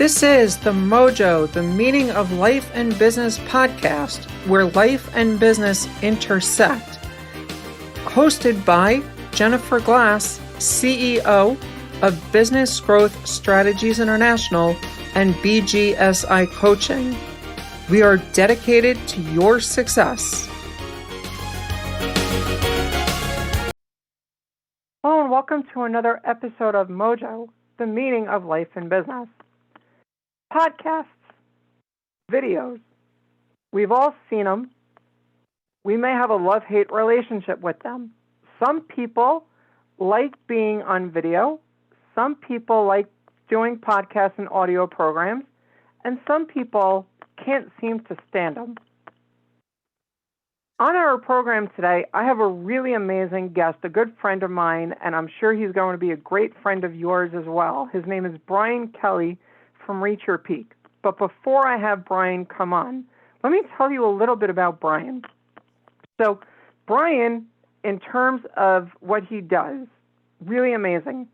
This is the MOJO, the Meaning of Life and Business podcast, where life and business intersect. Hosted by Jennifer Glass, CEO of Business Growth Strategies International and BGSI Coaching. We are dedicated to your success. Hello and welcome to another episode of MOJO, the Meaning of Life and Business. Podcasts, videos, we've all seen them. We may have a love-hate relationship with them. Some people like being on video. Some people like doing podcasts and audio programs. And some people can't seem to stand them. On our program today, I have a really amazing guest, a good friend of mine, and I'm sure he's going to be a great friend of yours as well. His name is Brian Kelly from Reach Your Peak. But before I have Brian come on, let me tell you a little bit about Brian. So Brian, in terms of what he does, really amazing.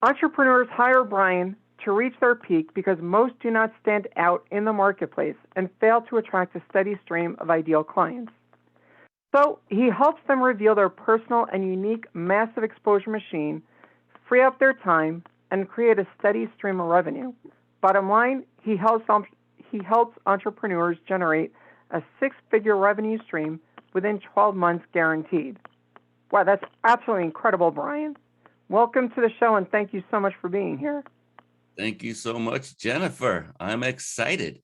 Entrepreneurs hire Brian to reach their peak because most do not stand out in the marketplace and fail to attract a steady stream of ideal clients. So he helps them reveal their personal and unique massive exposure machine, free up their time, and create a steady stream of revenue. Bottom line, he helps entrepreneurs generate a six-figure revenue stream within 12 months guaranteed. Wow, that's absolutely incredible, Brian. Welcome to the show, and thank you so much for being here. Thank you so much, Jennifer. I'm excited.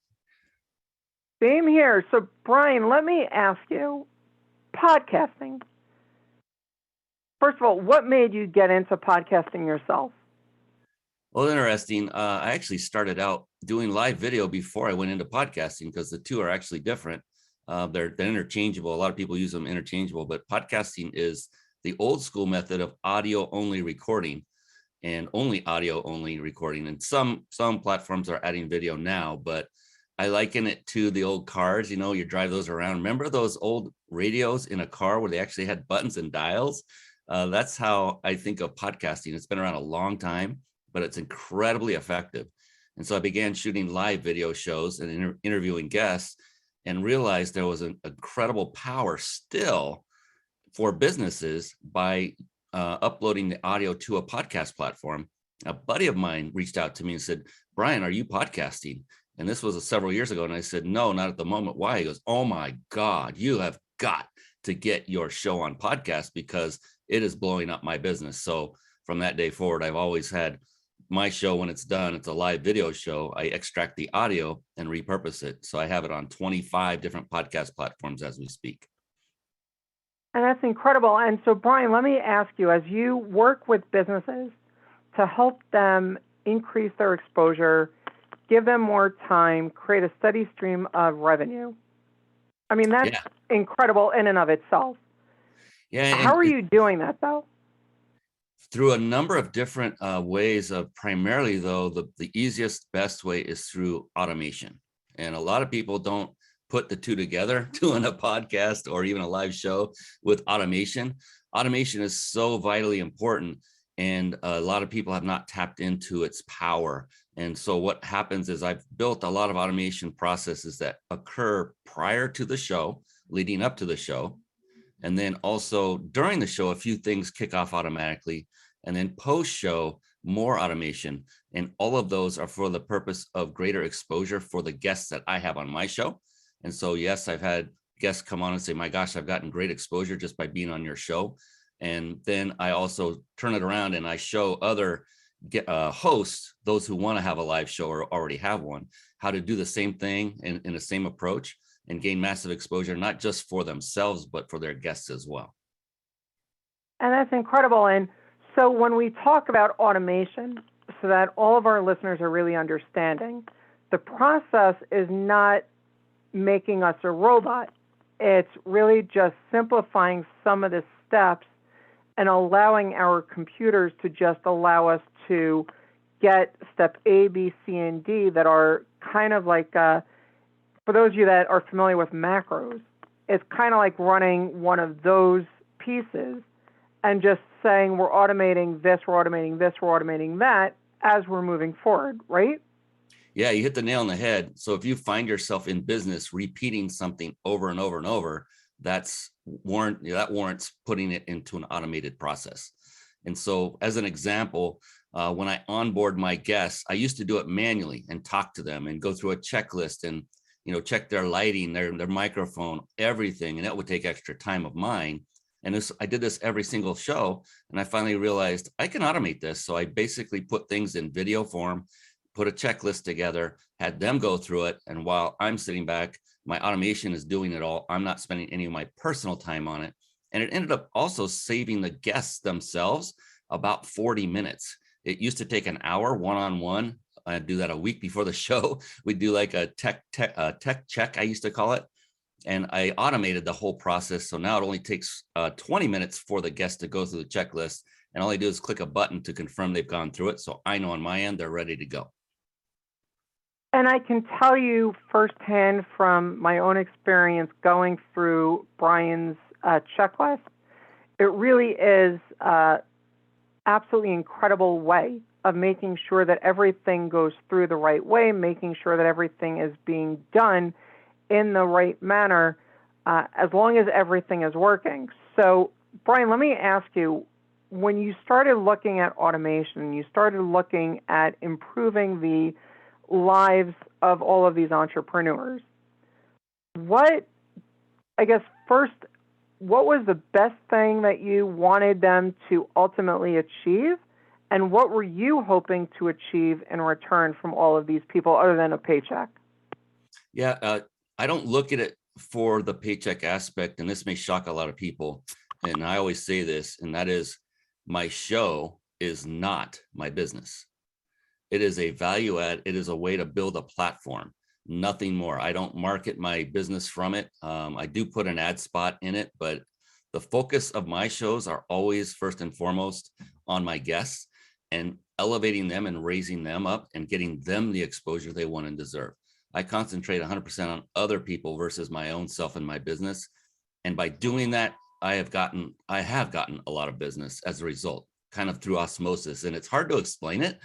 Same here. So, Brian, let me ask you, podcasting. First of all, what made you get into podcasting yourself? Well, interesting. I actually started out doing live video before I went into podcasting because the two are actually different. They're interchangeable. A lot of people use them interchangeable, but podcasting is the old school method of audio only recording and only audio only recording. And some platforms are adding video now, but I liken it to the old cars. You know, you drive those around. Remember those old radios in a car where they actually had buttons and dials? That's how I think of podcasting. It's been around a long time, but it's incredibly effective. And so I began shooting live video shows and interviewing guests and realized there was an incredible power still for businesses by uploading the audio to a podcast platform. A buddy of mine reached out to me and said, Brian, are you podcasting? And this was several years ago. And I said, no, not at the moment. Why? He goes, oh my God, you have got to get your show on podcast because it is blowing up my business. So from that day forward, I've always had my show, when it's done, it's a live video show. I extract the audio and repurpose it. So I have it on 25 different podcast platforms as we speak. And that's incredible. And so, Brian, let me ask you, as you work with businesses to help them increase their exposure, give them more time, create a steady stream of revenue. I mean, that's incredible in and of itself. Yeah. How are you doing that, though? Through a number of different ways. Primarily, though, the easiest, best way is through automation. And a lot of people don't put the two together, doing a podcast or even a live show with automation. Automation is so vitally important, and a lot of people have not tapped into its power. And so what happens is I've built a lot of automation processes that occur prior to the show, leading up to the show. And then also during the show, a few things kick off automatically. And then post-show, more automation. And all of those are for the purpose of greater exposure for the guests that I have on my show. And so, yes, I've had guests come on and say, my gosh, I've gotten great exposure just by being on your show. And then I also turn it around and I show other hosts, those who want to have a live show or already have one, how to do the same thing in the same approach and gain massive exposure, not just for themselves, but for their guests as well. And that's incredible. And so when we talk about automation, so that all of our listeners are really understanding, the process is not making us a robot. It's really just simplifying some of the steps and allowing our computers to just allow us to get step A, B, C, and D that are kind of like, for those of you that are familiar with macros, it's kind of like running one of those pieces and just saying we're automating this, we're automating this, we're automating that, as we're moving forward, right? Yeah, you hit the nail on the head. So if you find yourself in business repeating something over and over and over, that warrants putting it into an automated process. And so, as an example, when I onboard my guests, I used to do it manually and talk to them and go through a checklist and check their lighting, their microphone, everything, and that would take extra time of mine. And I did this every single show, and I finally realized I can automate this. So I basically put things in video form, put a checklist together, had them go through it. And while I'm sitting back, my automation is doing it all. I'm not spending any of my personal time on it. And it ended up also saving the guests themselves about 40 minutes. It used to take an hour one-on-one. I'd do that a week before the show. We'd do like a tech check, I used to call it. And I automated the whole process. So now it only takes 20 minutes for the guest to go through the checklist. And all they do is click a button to confirm they've gone through it. So I know on my end, they're ready to go. And I can tell you firsthand from my own experience going through Brian's checklist, it really is absolutely incredible way of making sure that everything goes through the right way, making sure that everything is being done in the right manner, as long as everything is working. So, Brian, let me ask you, when you started looking at automation, you started looking at improving the lives of all of these entrepreneurs, what was the best thing that you wanted them to ultimately achieve? And what were you hoping to achieve in return from all of these people other than a paycheck? Yeah, I don't look at it for the paycheck aspect, and this may shock a lot of people. And I always say this, and that is, my show is not my business. It is a value add. It is a way to build a platform, nothing more. I don't market my business from it. I do put an ad spot in it, but the focus of my shows are always first and foremost on my guests and elevating them and raising them up and getting them the exposure they want and deserve. I concentrate 100% on other people versus my own self and my business. And by doing that, I have gotten a lot of business as a result, kind of through osmosis. And it's hard to explain it,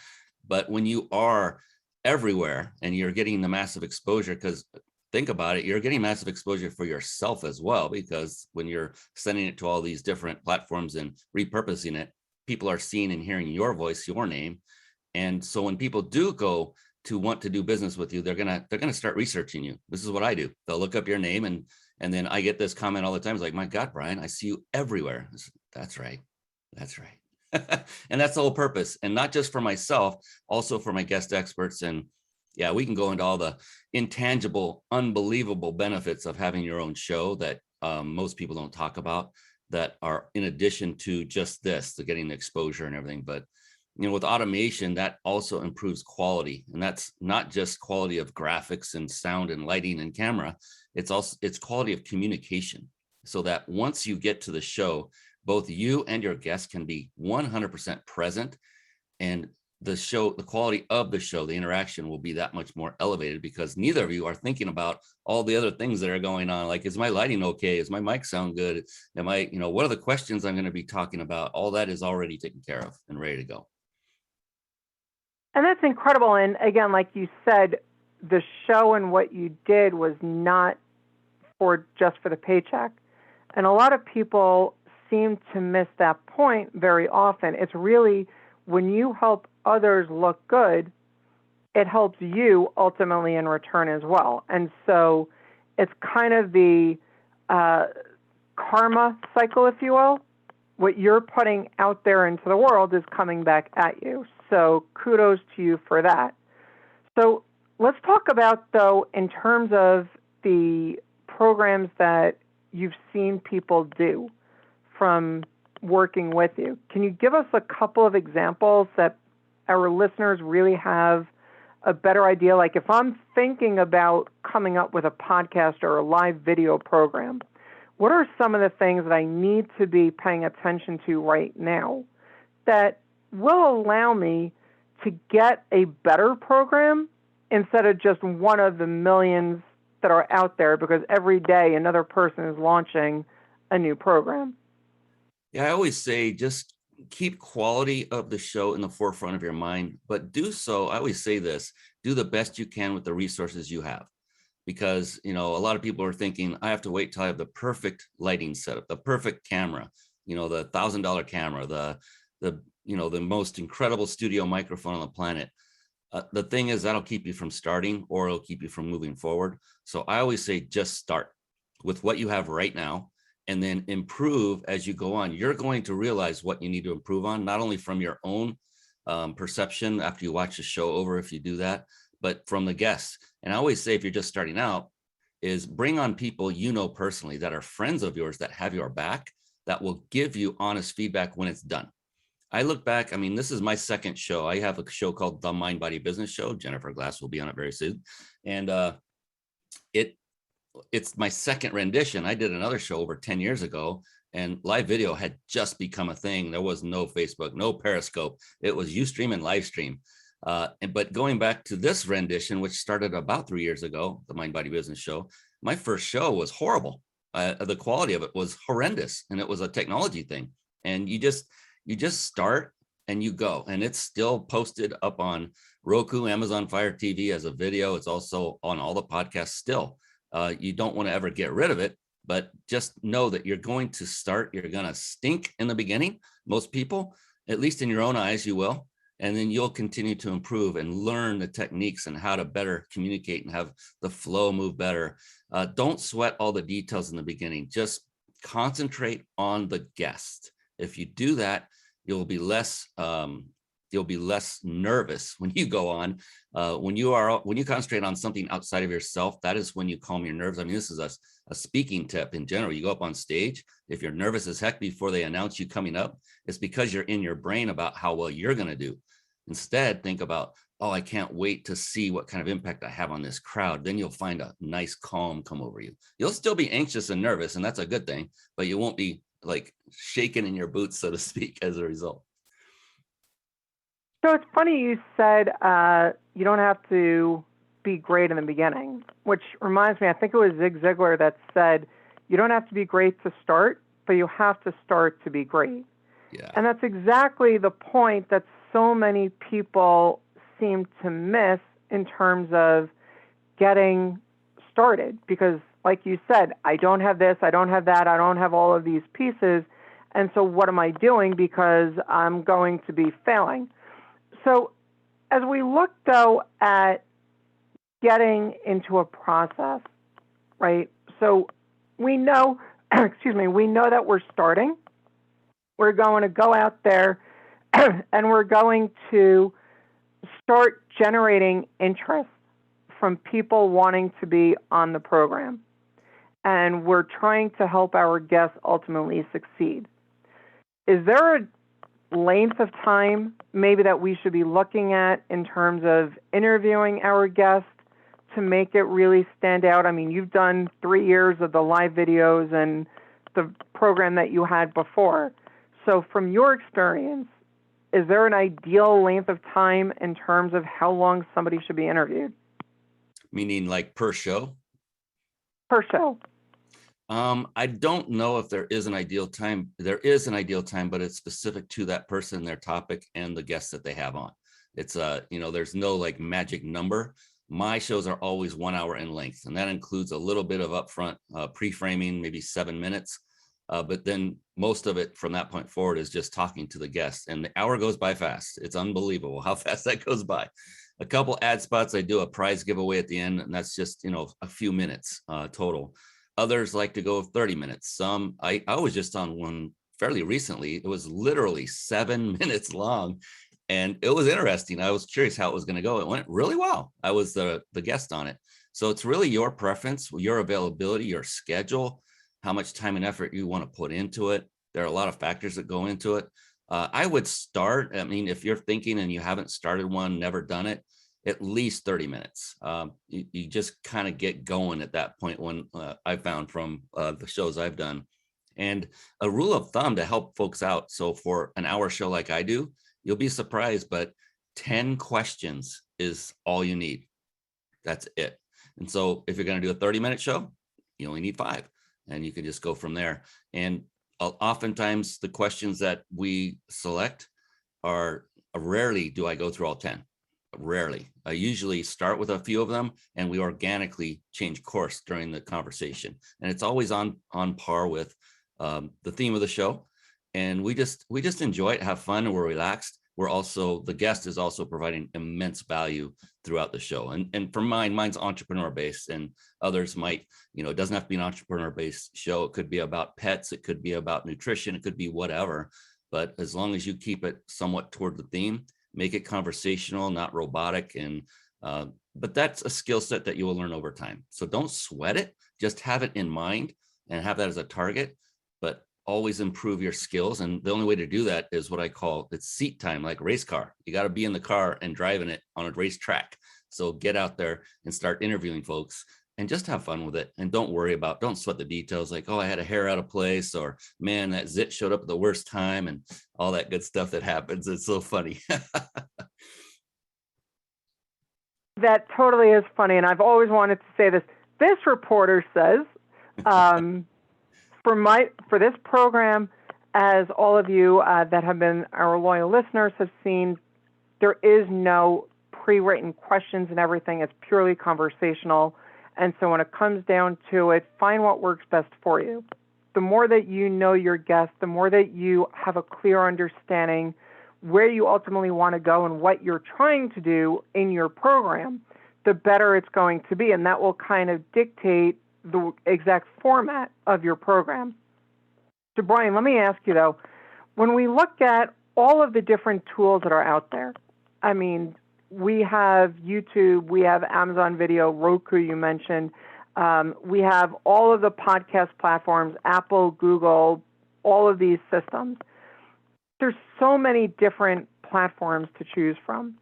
but when you are everywhere and you're getting the massive exposure, because think about it, you're getting massive exposure for yourself as well, because when you're sending it to all these different platforms and repurposing it, people are seeing and hearing your voice, your name. And so when people do go to want to do business with you, they're gonna start researching you. This is what I do. They'll look up your name, and then I get this comment all the time. It's like, my God, Brian, I see you everywhere. That's right. That's right. And that's the whole purpose. And not just for myself, also for my guest experts. And yeah, we can go into all the intangible, unbelievable benefits of having your own show that most people don't talk about, that are in addition to just this, the getting the exposure and everything. But with automation, that also improves quality. And that's not just quality of graphics and sound and lighting and camera. It's quality of communication, so that once you get to the show, both you and your guests can be 100% present, and the quality of the show, the interaction will be that much more elevated, because neither of you are thinking about all the other things that are going on. Like, is my lighting okay? Is my mic sound good? What are the questions I'm going to be talking about? All that is already taken care of and ready to go. And that's incredible. And again, like you said, the show and what you did was not just for the paycheck. And a lot of people seem to miss that point very often. It's really, when you help others look good, it helps you ultimately in return as well. And so it's kind of the karma cycle, if you will. What you're putting out there into the world is coming back at you. So kudos to you for that. So let's talk about, though, in terms of the programs that you've seen people do from working with you. Can you give us a couple of examples that our listeners really have a better idea? Like, if I'm thinking about coming up with a podcast or a live video program, what are some of the things that I need to be paying attention to right now that will allow me to get a better program instead of just one of the millions that are out there, because every day another person is launching a new program? Yeah, I always say, just keep quality of the show in the forefront of your mind, but do so. I always say this, do the best you can with the resources you have. Because, a lot of people are thinking, I have to wait till I have the perfect lighting setup, the perfect camera, the $1,000 camera, the most incredible studio microphone on the planet. The thing is, that'll keep you from starting, or it'll keep you from moving forward. So I always say, just start with what you have right now, and then improve as you go on. You're going to realize what you need to improve on, not only from your own perception after you watch the show over, if you do that, but from the guests. And I always say, if you're just starting out, is bring on people personally, that are friends of yours, that have your back, that will give you honest feedback when it's done. I look back, this is my second show. I have a show called The Mind Body Business Show. Jennifer Glass will be on it very soon. And it's my second rendition. I did another show over 10 years ago, and live video had just become a thing. There was no Facebook, no Periscope. It was Ustream and Livestream. But going back to this rendition, which started about 3 years ago, the Mind Body Business Show, my first show was horrible. The quality of it was horrendous, and it was a technology thing. And you just start and you go, and it's still posted up on Roku, Amazon Fire TV as a video. It's also on all the podcasts still. You don't want to ever get rid of it, but just know that you're going to start. You're going to stink in the beginning. Most people, at least in your own eyes, you will. And then you'll continue to improve and learn the techniques and how to better communicate and have the flow move better. Don't sweat all the details in the beginning. Just concentrate on the guest. If you do that, you'll be less nervous when you go on. When you concentrate on something outside of yourself, that is when you calm your nerves. This is a speaking tip in general. You go up on stage, if you're nervous as heck before they announce you coming up, it's because you're in your brain about how well you're going to do. Instead, think about, oh, I can't wait to see what kind of impact I have on this crowd. Then you'll find a nice calm come over you. You'll still be anxious and nervous, and that's a good thing, but you won't be like shaking in your boots, so to speak, as a result. So it's funny you said you don't have to be great in the beginning, which reminds me, I think it was Zig Ziglar that said, you don't have to be great to start, but you have to start to be great. Yeah. And that's exactly the point that so many people seem to miss in terms of getting started. Because like you said, I don't have this, I don't have that, I don't have all of these pieces. And so what am I doing? Because I'm going to be failing. So as we look, though, at getting into a process, right? So we know, we know that we're starting. We're going to go out there and we're going to start generating interest from people wanting to be on the program. And we're trying to help our guests ultimately succeed. Is there a length of time maybe that we should be looking at in terms of interviewing our guests to make it really stand out? You've done 3 years of the live videos and the program that you had before. So from your experience, is there an ideal length of time in terms of how long somebody should be interviewed? Meaning like per show? Per show. I don't know if there is an ideal time. There is an ideal time, but it's specific to that person, their topic, and the guests that they have on. It's there's no like magic number. My shows are always 1 hour in length, and that includes a little bit of upfront pre-framing, maybe 7 minutes. But then most of it from that point forward is just talking to the guests, and the hour goes by fast. It's unbelievable how fast that goes by. A couple ad spots, I do a prize giveaway at the end, and that's just, a few minutes total. Others like to go 30 minutes. Some, I was just on one fairly recently. It was literally 7 minutes long, and it was interesting. I was curious how it was going to go. It went really well. I was the guest on it. So it's really your preference, your availability, your schedule, how much time and effort you want to put into it. There are a lot of factors that go into it. I would start, if you're thinking and you haven't started one, never done it, at least 30 minutes. You just kind of get going at that point when I found from the shows I've done. And a rule of thumb to help folks out. So for an hour show like I do, you'll be surprised, but 10 questions is all you need. That's it. And so if you're going to do a 30-minute show, you only need 5, and you can just go from there. And Oftentimes the questions that we select are rarely do I go through all 10. Rarely. I usually start with a few of them and we organically change course during the conversation. And it's always on par with the theme of the show. And we just enjoy it, have fun, and we're relaxed. We're also, the guest is also providing immense value throughout the show. And for mine's entrepreneur based, and others might, it doesn't have to be an entrepreneur based show. It could be about pets. It could be about nutrition. It could be whatever. But as long as you keep it somewhat toward the theme, make it conversational, not robotic. And but that's a skill set that you will learn over time. So don't sweat it. Just have it in mind and have that as a target, but always improve your skills. And the only way to do that is what I call it's seat time, like race car. You got to be in the car and driving it on a racetrack. So get out there and start interviewing folks and just have fun with it. And don't sweat the details like, oh, I had a hair out of place, or man, that zit showed up at the worst time, and all that good stuff that happens. It's so funny. That totally is funny. And I've always wanted to say this. This reporter says, for this program, as all of you that have been our loyal listeners have seen, there is no pre-written questions and everything. It's purely conversational. And so when it comes down to it, find what works best for you. The more that you know your guest, the more that you have a clear understanding where you ultimately want to go and what you're trying to do in your program, the better it's going to be. And that will kind of dictate the exact format of your program. So Brian, let me ask you though, when we look at all of the different tools that are out there, I mean, we have YouTube, we have Amazon Video, Roku, you mentioned. We have all of the podcast platforms, Apple, Google, all of these systems. There's so many different platforms to choose from.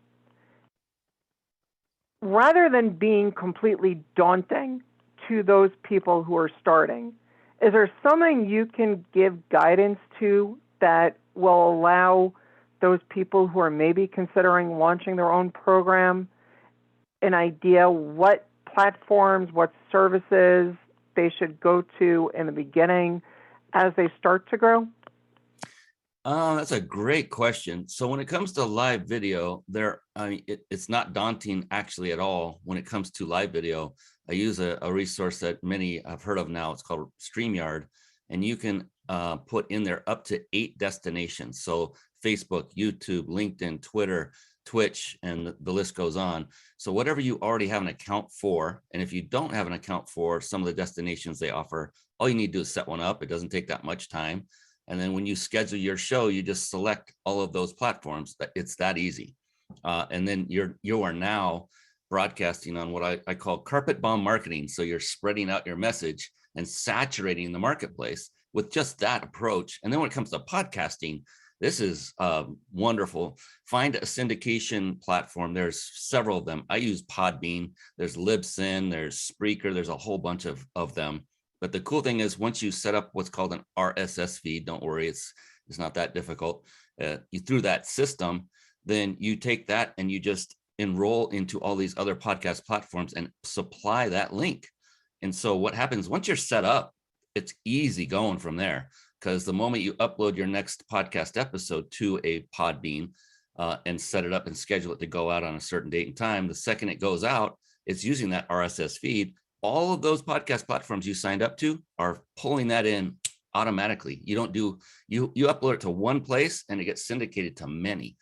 Rather than being completely daunting to those people who are starting, is there something you can give guidance to that will allow those people who are maybe considering launching their own program an idea what platforms, what services they should go to in the beginning as they start to grow? That's a great question. So when it comes to live video, it's not daunting actually at all. When it comes to live video, I use a resource that many have heard of now. It's called StreamYard, and you can put in there up to 8 destinations. So Facebook, YouTube, LinkedIn, Twitter, Twitch, and the list goes on. So whatever you already have an account for, and if you don't have an account for some of the destinations they offer, all you need to do is set one up. It doesn't take that much time. And then when you schedule your show, you just select all of those platforms. It's that easy. And then you are now broadcasting on what I call carpet bomb marketing. So you're spreading out your message and saturating the marketplace with just that approach. And then when it comes to podcasting, this is wonderful. Find a syndication platform. There's several of them. I use Podbean. There's Libsyn. There's Spreaker. There's a whole bunch of them. But the cool thing is once you set up what's called an RSS feed, don't worry, it's not that difficult. Through that system, then you take that and you just enroll into all these other podcast platforms and supply that link. And so what happens once you're set up, it's easy going from there, because the moment you upload your next podcast episode to a Podbean and set it up and schedule it to go out on a certain date and time, the second it goes out, it's using that RSS feed. All of those podcast platforms you signed up to are pulling that in automatically. You upload it to one place and it gets syndicated to many.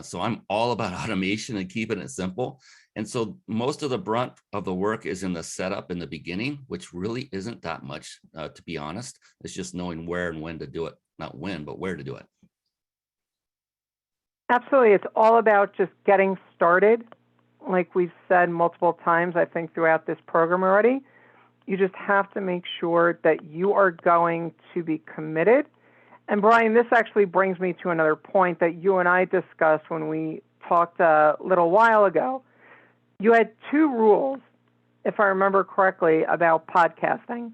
So I'm all about automation and keeping it simple. And so most of the brunt of the work is in the setup in the beginning, which really isn't that much, to be honest. It's just knowing where and when to do it. Not when, but where to do it. Absolutely. It's all about just getting started. Like we've said multiple times, I think, throughout this program already, you just have to make sure that you are going to be committed. And Brian, this actually brings me to another point that you and I discussed when we talked a little while ago. You had 2 rules, if I remember correctly, about podcasting.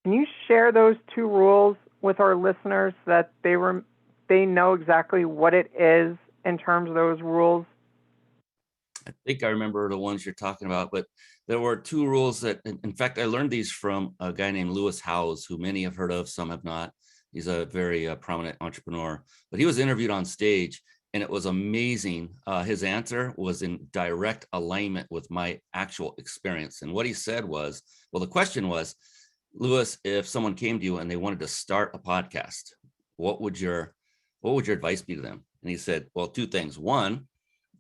Can you share those 2 rules with our listeners so that they know exactly what it is in terms of those rules? I think I remember the ones you're talking about, but there were 2 rules that, in fact, I learned these from a guy named Lewis Howes, who many have heard of, some have not. He's a very prominent entrepreneur, but he was interviewed on stage, and it was amazing. His answer was in direct alignment with my actual experience. And what he said was, well, the question was, Lewis, if someone came to you and they wanted to start a podcast, what would your advice be to them? And he said, well, two things. One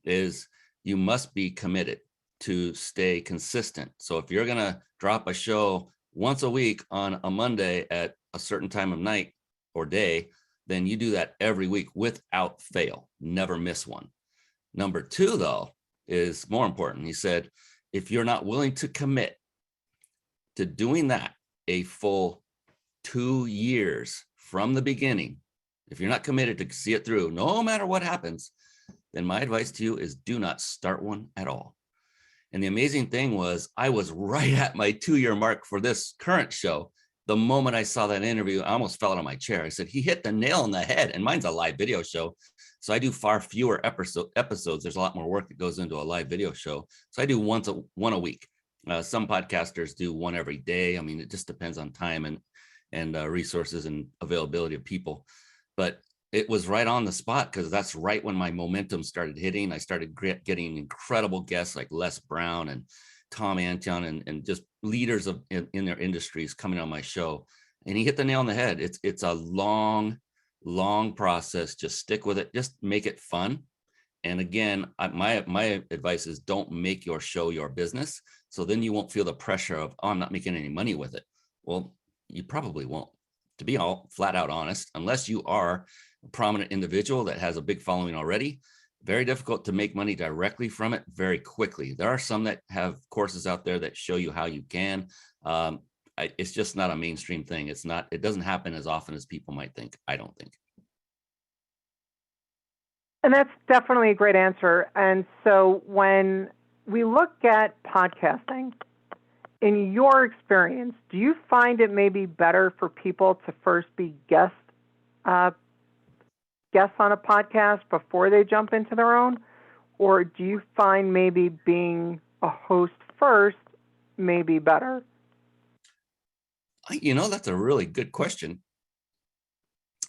is you must be committed to stay consistent. So if you're going to drop a show once a week on a Monday at a certain time of night or day, then you do that every week without fail. Never miss one. Number two, though, is more important. He said, if you're not willing to commit to doing that a full 2 years from the beginning, if you're not committed to see it through, no matter what happens, then my advice to you is do not start one at all. And the amazing thing was, I was right at my 2-year mark for this current show. The moment I saw that interview, I almost fell out of my chair. I said, he hit the nail on the head. And mine's a live video show, so I do far fewer episodes. There's a lot more work that goes into a live video show. So I do one a week. Some podcasters do one every day. I mean, it just depends on time and resources and availability of people. But it was right on the spot, because that's right when my momentum started hitting. I started getting incredible guests like Les Brown and Tom Antion and just leaders in their industries coming on my show. And he hit the nail on the head. It's a long process. Just stick with it. Just make it fun. And again, my advice is don't make your show your business. So then you won't feel the pressure of, oh, I'm not making any money with it. Well, you probably won't. To be all flat out honest, unless you are a prominent individual that has a big following already, very difficult to make money directly from it very quickly. There are some that have courses out there that show you how you can. It's just not a mainstream thing. It doesn't happen as often as people might think. I don't think. And that's definitely a great answer. And so when we look at podcasting, in your experience, do you find it may be better for people to first be guests on a podcast before they jump into their own? Or do you find maybe being a host first may be better? That's a really good question.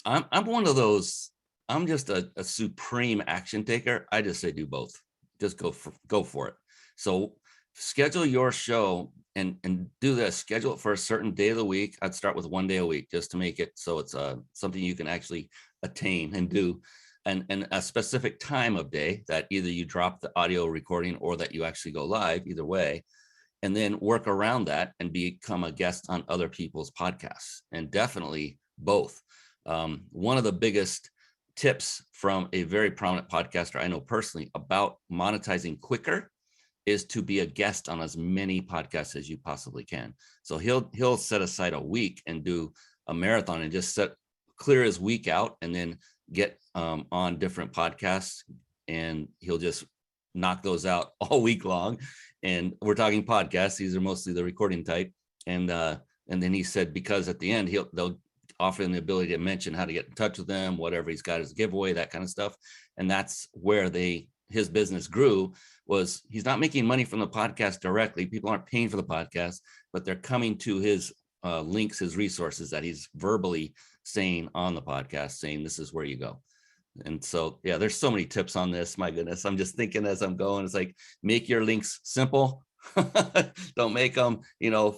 I'm one of those, I'm just a supreme action taker. I just say do both. Just go for it. So schedule your show and do this. Schedule it for a certain day of the week. I'd start with 1 day a week just to make it so it's something you can actually attain and do, and a specific time of day that either you drop the audio recording or that you actually go live, either way, and then work around that and become a guest on other people's podcasts. And definitely both. One of the biggest tips from a very prominent podcaster I know personally about monetizing quicker is to be a guest on as many podcasts as you possibly can. So he'll set aside a week and do a marathon and just clear his week out, and then get on different podcasts, and he'll just knock those out all week long. And we're talking podcasts; these are mostly the recording type. And then he said, because at the end they'll offer him the ability to mention how to get in touch with them, whatever he's got as a giveaway, that kind of stuff. And that's where his business grew. Was he's not making money from the podcast directly. People aren't paying for the podcast, but they're coming to his links, his resources that he's verbally saying on the podcast, saying this is where you go. And so, yeah, there's so many tips on this. My goodness, I'm just thinking as I'm going, it's like, make your links simple. Don't make them,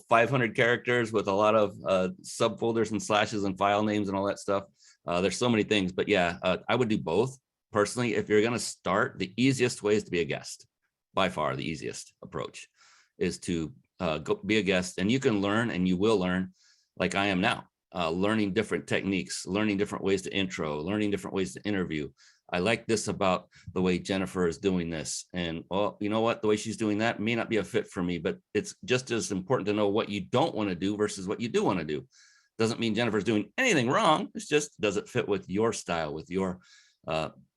500 characters with a lot of subfolders and slashes and file names and all that stuff. There's so many things, but yeah, I would do both. Personally, if you're going to start, the easiest way is to be a guest. By far, the easiest approach is to go be a guest, and you can learn, and you will learn, like I am now, learning different techniques, learning different ways to intro, learning different ways to interview. I like this about the way Jennifer is doing this, and well, you know what? The way she's doing that may not be a fit for me, but it's just as important to know what you don't want to do versus what you do want to do. Doesn't mean Jennifer's doing anything wrong. It's just, does it fit with your style, with your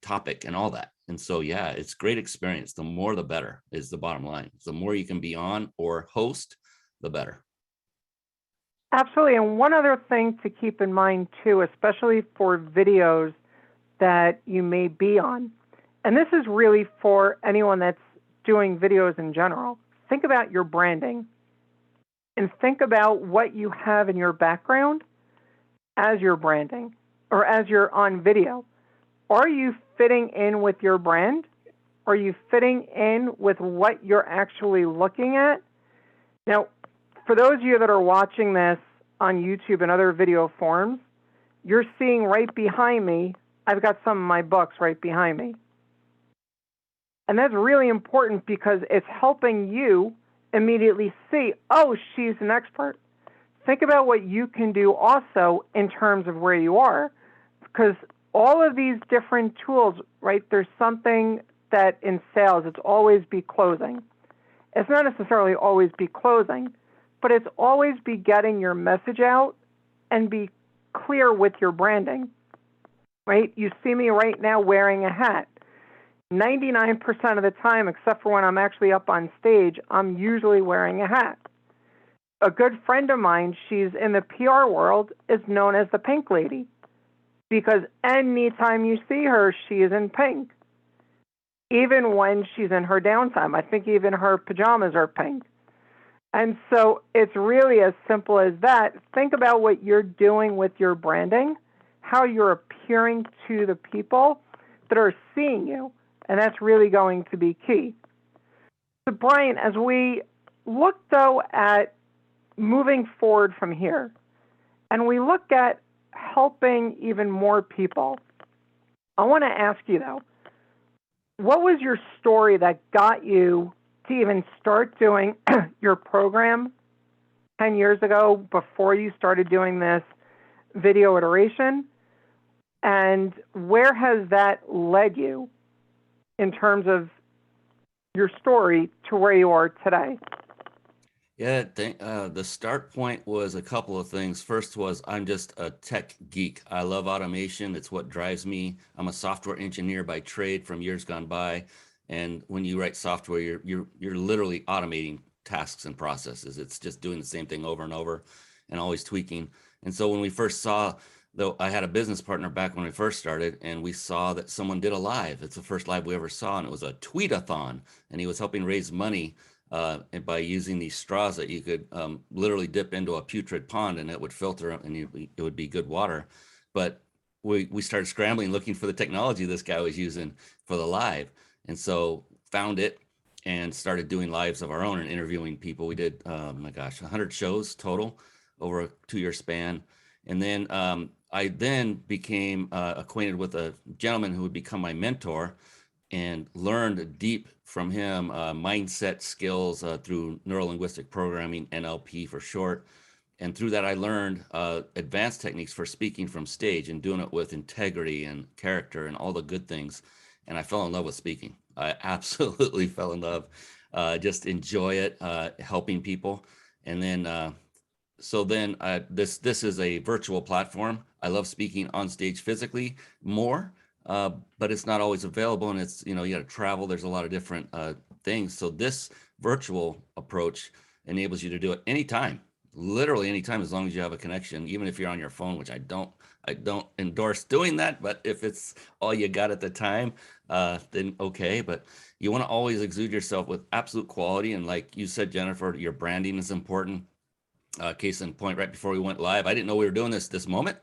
topic and all that. And so, yeah, it's great experience. The more, the better is the bottom line. The more you can be on or host, the better. Absolutely. And one other thing to keep in mind too, especially for videos that you may be on, and this is really for anyone that's doing videos in general, think about your branding and think about what you have in your background as you're branding or as you're on video? Are you fitting in with your brand? Are you fitting in with what you're actually looking at? Now, for those of you that are watching this on YouTube and other video forms, you're seeing right behind me, I've got some of my books right behind me. And that's really important because it's helping you immediately see, oh, she's an expert. Think about what you can do also in terms of where you are, because all of these different tools, right, there's something that in sales, it's always be closing. It's not necessarily always be closing, but it's always be getting your message out and be clear with your branding, right? You see me right now wearing a hat. 99% of the time, except for when I'm actually up on stage, I'm usually wearing a hat. A good friend of mine, she's in the PR world, is known as the Pink Lady because anytime you see her, she is in pink. Even when she's in her downtime, I think even her pajamas are pink. And so it's really as simple as that. Think about what you're doing with your branding, how you're appearing to the people that are seeing you. And that's really going to be key. So, Brian, as we look, though, at moving forward from here, and we look at helping even more people, I want to ask you, though, what was your story that got you to even start doing your program 10 years ago before you started doing this video iteration? And where has that led you in terms of your story to where you are today? Yeah, the start point was a couple of things. First was I'm just a tech geek. I love automation. It's what drives me. I'm a software engineer by trade from years gone by. And when you write software, you're literally automating tasks and processes. It's just doing the same thing over and over and always tweaking. And so when we first saw, though, I had a business partner back when we first started, and we saw that someone did a live. It's the first live we ever saw, and it was a tweet-a-thon, and he was helping raise money and by using these straws that you could literally dip into a putrid pond and it would filter and it would be good water. But we started scrambling looking for the technology this guy was using for the live. And so found it and started doing lives of our own and interviewing people. We did, my gosh, 100 shows total over a 2-year span. And then I then became acquainted with a gentleman who would become my mentor and learned deep from him mindset skills through neuro-linguistic programming, NLP for short. And through that, I learned advanced techniques for speaking from stage and doing it with integrity and character and all the good things. And I fell in love with speaking. I absolutely fell in love. Just enjoy it, helping people. And then this is a virtual platform. I love speaking on stage physically more, but it's not always available, and it's, you got to travel. There's a lot of different things. So this virtual approach enables you to do it anytime, literally anytime, as long as you have a connection, even if you're on your phone, which I don't endorse doing that, but if it's all you got at the time, then okay. But you want to always exude yourself with absolute quality. And like you said, Jennifer, your branding is important. Case in point, right before we went live, I didn't know we were doing this moment.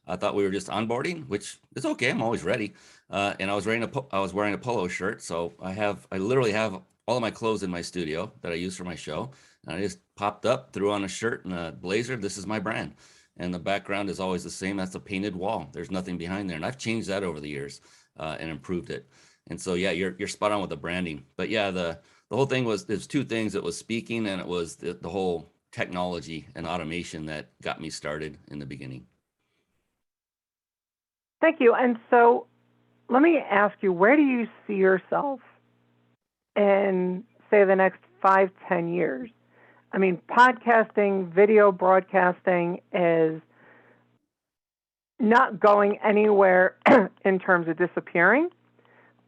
I thought we were just onboarding, which is okay. I'm always ready. And I was wearing a polo shirt. So I literally have all of my clothes in my studio that I use for my show. And I just popped up, threw on a shirt and a blazer. This is my brand. And the background is always the same. That's a painted wall. There's nothing behind there. And I've changed that over the years and improved it. And so, yeah, you're spot on with the branding. But yeah, the whole thing there's two things. It was speaking, and it was the whole technology and automation that got me started in the beginning. Thank you. And so let me ask you, where do you see yourself in, say, the next 5-10 years? I mean, podcasting, video broadcasting is not going anywhere in terms of disappearing,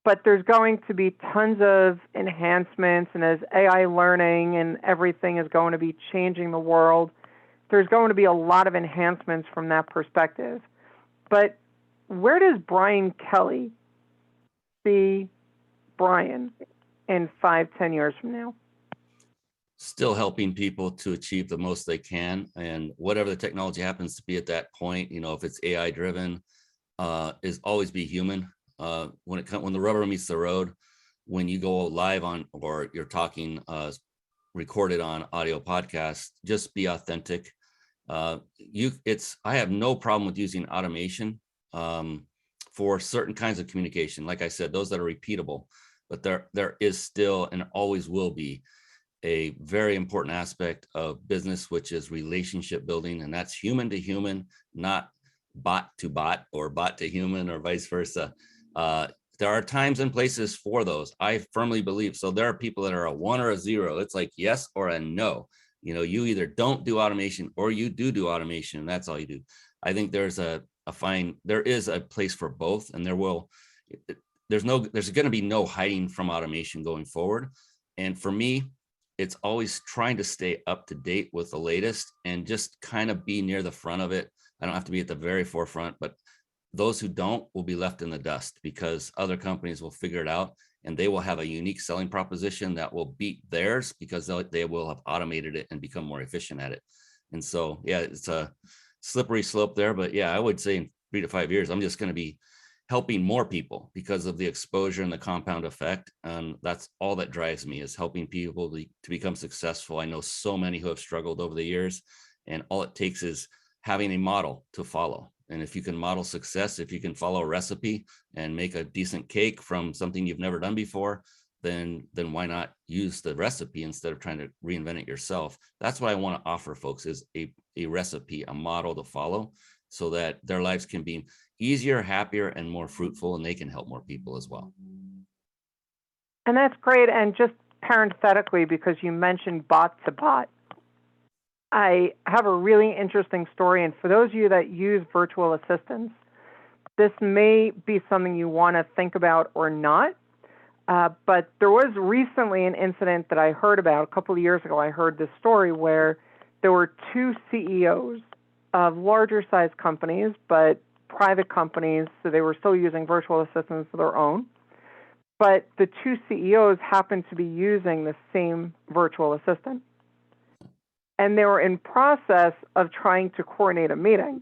but there's going to be tons of enhancements, and as AI learning and everything is going to be changing the world, there's going to be a lot of enhancements from that perspective. But where does Brian Kelly see Brian in 5-10 years from now? still helping people to achieve the most they can, and whatever the technology happens to be at that point, if it's AI driven, is always be human. When the rubber meets the road, when you go live on, or you're talking recorded on audio podcast, just be authentic. I have no problem with using automation for certain kinds of communication. Like I said, those that are repeatable, but there is still and always will be a very important aspect of business, which is relationship building. And that's human to human, not bot to bot or bot to human or vice versa. There are times and places for those. I firmly believe. So there are people that are a 1 or a 0. It's like yes or a no. You either don't do automation or you do automation, and that's all you do. I think there is a place for both, and there's going to be no hiding from automation going forward. And for me, it's always trying to stay up to date with the latest and just kind of be near the front of it. I don't have to be at the very forefront, but those who don't will be left in the dust because other companies will figure it out, and they will have a unique selling proposition that will beat theirs because they will have automated it and become more efficient at it. And so, yeah, it's a slippery slope there, but yeah, I would say in 3 to 5 years, I'm just going to be helping more people because of the exposure and the compound effect. And that's all that drives me, is helping people to become successful. I know so many who have struggled over the years, and all it takes is having a model to follow. And if you can model success, if you can follow a recipe and make a decent cake from something you've never done before, then why not use the recipe instead of trying to reinvent it yourself? That's what I want to offer folks, is a recipe, a model to follow, so that their lives can be easier, happier, and more fruitful, and they can help more people as well. And that's great. And just parenthetically, because you mentioned bot to bot, I have a really interesting story. And for those of you that use virtual assistants, this may be something you want to think about or not. But there was recently an incident that I heard about a couple of years ago. I heard this story where there were 2 CEOs of larger size companies, but private companies, so they were still using virtual assistants of their own. But the 2 CEOs happened to be using the same virtual assistant. And they were in process of trying to coordinate a meeting,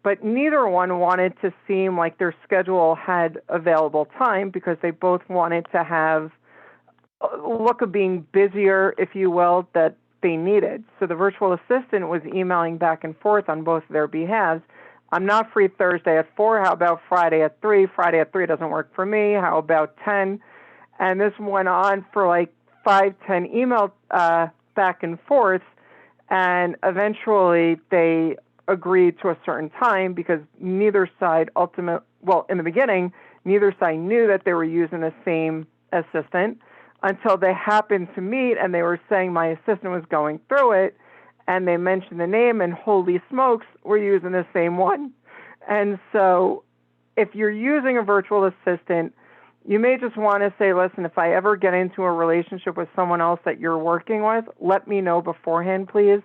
but neither one wanted to seem like their schedule had available time, because they both wanted to have a look of being busier, if you will, that they needed. So the virtual assistant was emailing back and forth on both of their behalves. I'm not free Thursday at 4. How about Friday at 3? Friday at 3 doesn't work for me. How about 10? And this went on for like 5, 10 emails back and forth. And eventually they agreed to a certain time, because neither side in the beginning, neither side knew that they were using the same assistant until they happened to meet, and they were saying my assistant was going through it, and they mentioned the name, and holy smokes, we're using the same one. And so if you're using a virtual assistant, you may just want to say, listen, if I ever get into a relationship with someone else that you're working with, let me know beforehand, please,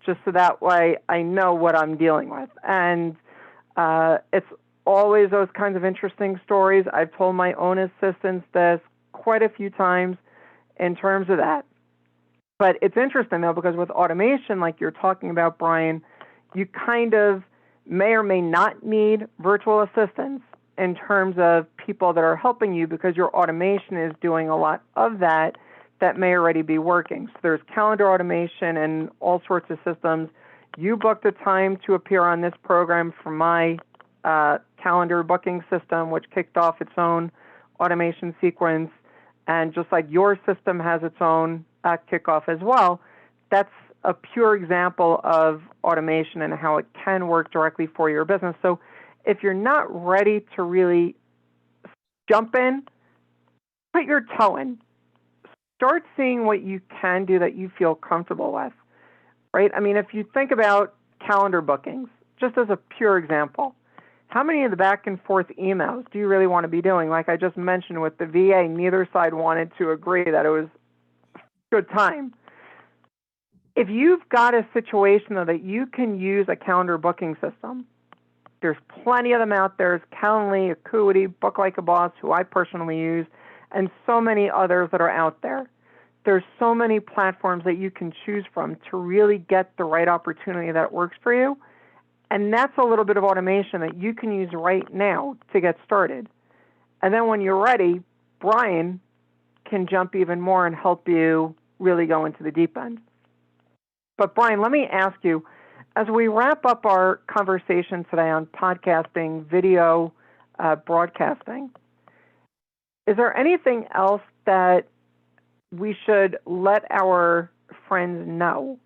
just so that way I know what I'm dealing with. And it's always those kinds of interesting stories. I've told my own assistants this quite a few times in terms of that. But it's interesting, though, because with automation, like you're talking about, Brian, you kind of may or may not need virtual assistants in terms of people that are helping you, because your automation is doing a lot of that may already be working. So there's calendar automation and all sorts of systems. You booked a time to appear on this program for my calendar booking system, which kicked off its own automation sequence. And just like your system has its own kickoff as well, that's a pure example of automation and how it can work directly for your business. So if you're not ready to really jump in, put your toe in. Start seeing what you can do that you feel comfortable with, right? I mean, if you think about calendar bookings, just as a pure example, how many of the back and forth emails do you really want to be doing? Like I just mentioned with the VA, neither side wanted to agree that it was a good time. If you've got a situation, though, that you can use a calendar booking system, there's plenty of them out there. There's Calendly, Acuity, Book Like a Boss, who I personally use, and so many others that are out there. there's so many platforms that you can choose from to really get the right opportunity that works for you. And that's a little bit of automation that you can use right now to get started. And then when you're ready, Brian can jump even more and help you really go into the deep end. But Brian, let me ask you, as we wrap up our conversation today on podcasting, video, broadcasting, is there anything else that we should let our friends know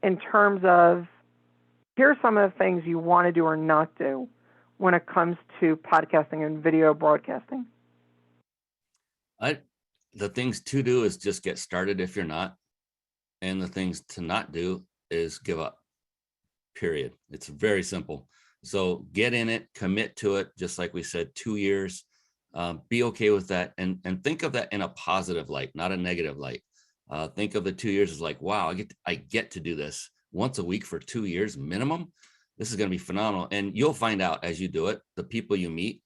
in terms of, here are some of the things you want to do or not do when it comes to podcasting and video broadcasting? The things to do is just get started if you're not. And the things to not do is give up, period. It's very simple. So get in it, commit to it, just like we said, 2 years. Be okay with that, and think of that in a positive light, not a negative light. Think of the 2 years as like, wow, I get to do this once a week for 2 years minimum. This is going to be phenomenal. And you'll find out as you do it, the people you meet.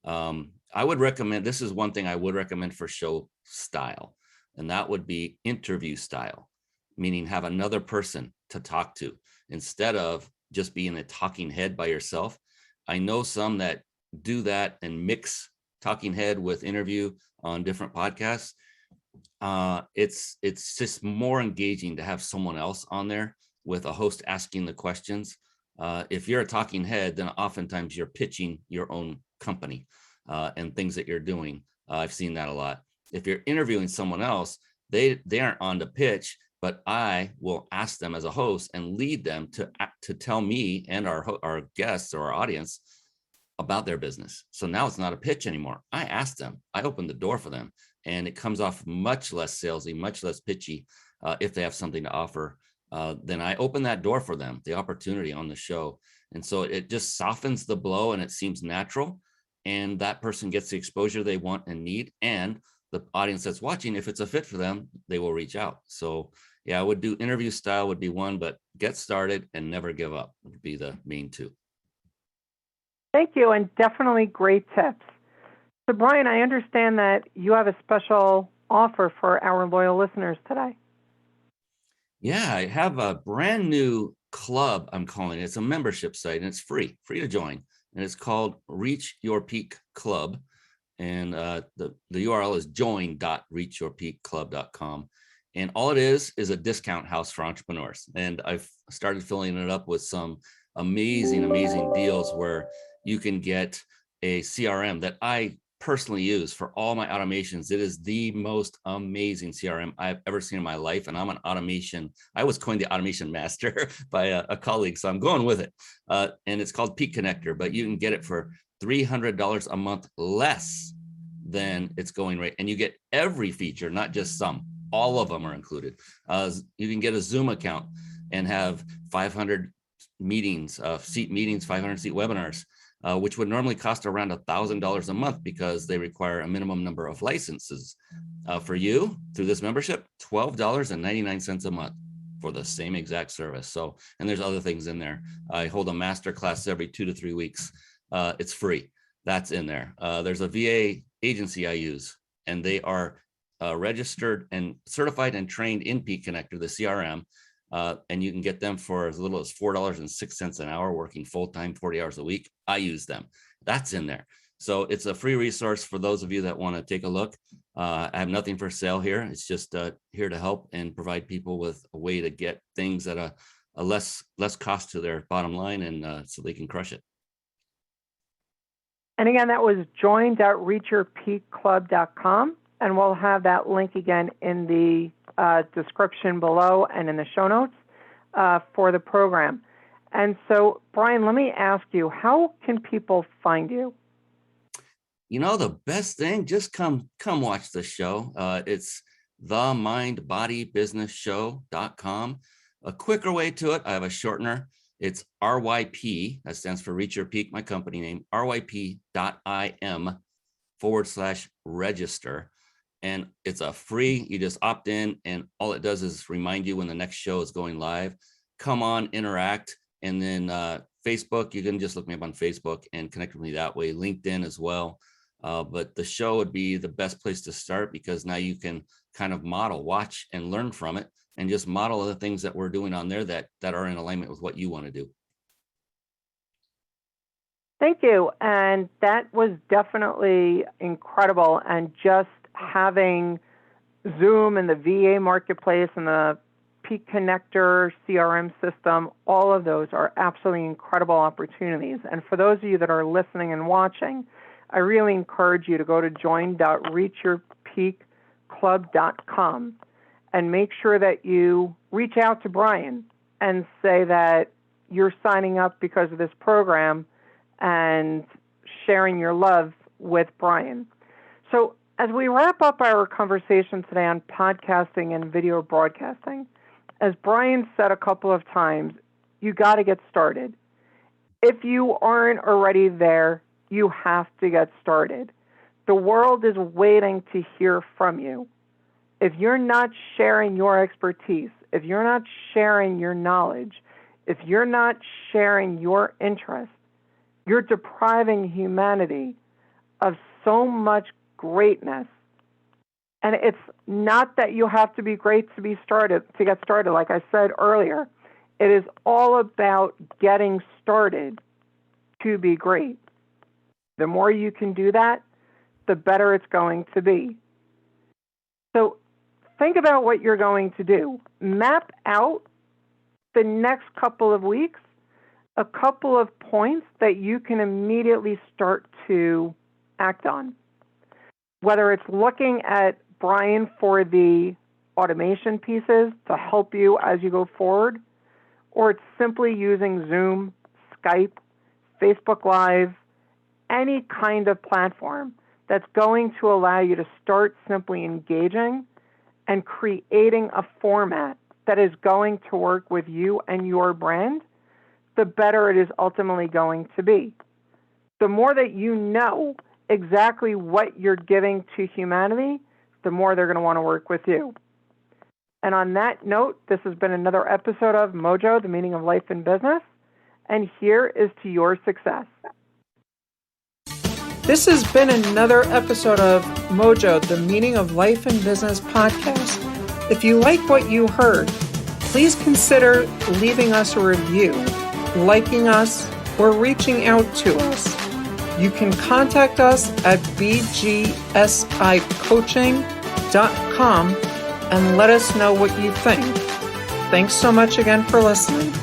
I would recommend, this is one thing I would recommend for show style, and that would be interview style, meaning have another person to talk to instead of just being a talking head by yourself. I know some that do that and mix talking head with interview on different podcasts. It's just more engaging to have someone else on there with a host asking the questions. If you're a talking head, then oftentimes you're pitching your own company and things that you're doing. I've seen that a lot. If you're interviewing someone else, they aren't on to pitch, but I will ask them as a host and lead them to tell me and our guests or our audience about their business. So now it's not a pitch anymore. I asked them, I opened the door for them, and it comes off much less salesy, much less pitchy. If they have something to offer, then I open that door for them, the opportunity on the show. And so it just softens the blow and it seems natural. And that person gets the exposure they want and need. And the audience that's watching, if it's a fit for them, they will reach out. So yeah, I would do interview style would be one, but get started and never give up would be the main two. Thank you, and definitely great tips. So Brian, I understand that you have a special offer for our loyal listeners today. Yeah, I have a brand new club, I'm calling it. It's a membership site, and it's free to join. And it's called Reach Your Peak Club. And the URL is join.reachyourpeakclub.com. And all it is a discount house for entrepreneurs. And I've started filling it up with some amazing deals where you can get a CRM that I personally use for all my automations. It is the most amazing CRM I've ever seen in my life. And I'm an automation. I was coined the automation master by a colleague, so I'm going with it. And it's called Peak Connector, but you can get it for $300 a month less than it's going right. And you get every feature, not just some. All of them are included. You can get a Zoom account and have 500 meetings, seat meetings, 500 seat webinars, which would normally cost around $1,000 a month because they require a minimum number of licenses. For you, through this membership, $12.99 a month for the same exact service. So, and there's other things in there. I hold a master class every 2 to 3 weeks. It's free. That's in there. There's a VA agency I use, and they are registered and certified and trained in Peak Connector, the CRM. And you can get them for as little as $4.06 an hour, working full-time, 40 hours a week. I use them. That's in there. So it's a free resource for those of you that want to take a look. I have nothing for sale here. It's just here to help and provide people with a way to get things at a less cost to their bottom line, and so they can crush it. And again, that was join.reachyourpeakclub.com. And we'll have that link again in the description below and in the show notes for the program. And so, Brian, let me ask you, how can people find you? You know, the best thing, just come watch the show. It's themindbodybusinessshow.com. A quicker way to it, I have a shortener. It's RYP, that stands for Reach Your Peak, my company name, ryp.im/register. And it's a free, you just opt in, and all it does is remind you when the next show is going live. Come on, interact. And then Facebook, you can just look me up on Facebook and connect with me that way. LinkedIn as well. But the show would be the best place to start, because now you can kind of model, watch and learn from it, and just model the things that we're doing on there that are in alignment with what you want to do. Thank you. And that was definitely incredible. And just having Zoom and the VA marketplace and the Peak Connector CRM system, all of those are absolutely incredible opportunities. And for those of you that are listening and watching, I really encourage you to go to join.reachyourpeakclub.com and make sure that you reach out to Brian and say that you're signing up because of this program and sharing your love with Brian. So as we wrap up our conversation today on podcasting and video broadcasting, as Brian said a couple of times, you got to get started. If you aren't already there, you have to get started. The world is waiting to hear from you. If you're not sharing your expertise, if you're not sharing your knowledge, if you're not sharing your interest, you're depriving humanity of so much greatness. And it's not that you have to be great to get started. Like I said earlier, it is all about getting started to be great. The more you can do that, the better it's going to be. So think about what you're going to do. Map out the next couple of weeks a couple of points that you can immediately start to act on. Whether it's looking at Brian for the automation pieces to help you as you go forward, or it's simply using Zoom, Skype, Facebook Live, any kind of platform that's going to allow you to start simply engaging and creating a format that is going to work with you and your brand, the better it is ultimately going to be. The more that you know exactly what you're giving to humanity, the more they're going to want to work with you. And on that note, this has been another episode of MOJO, the meaning of life and business. And here is to your success. This has been another episode of MOJO, the meaning of life and business podcast. If you like what you heard, please consider leaving us a review, liking us, or reaching out to us. You can contact us at bgsicoaching.com and let us know what you think. Thanks so much again for listening.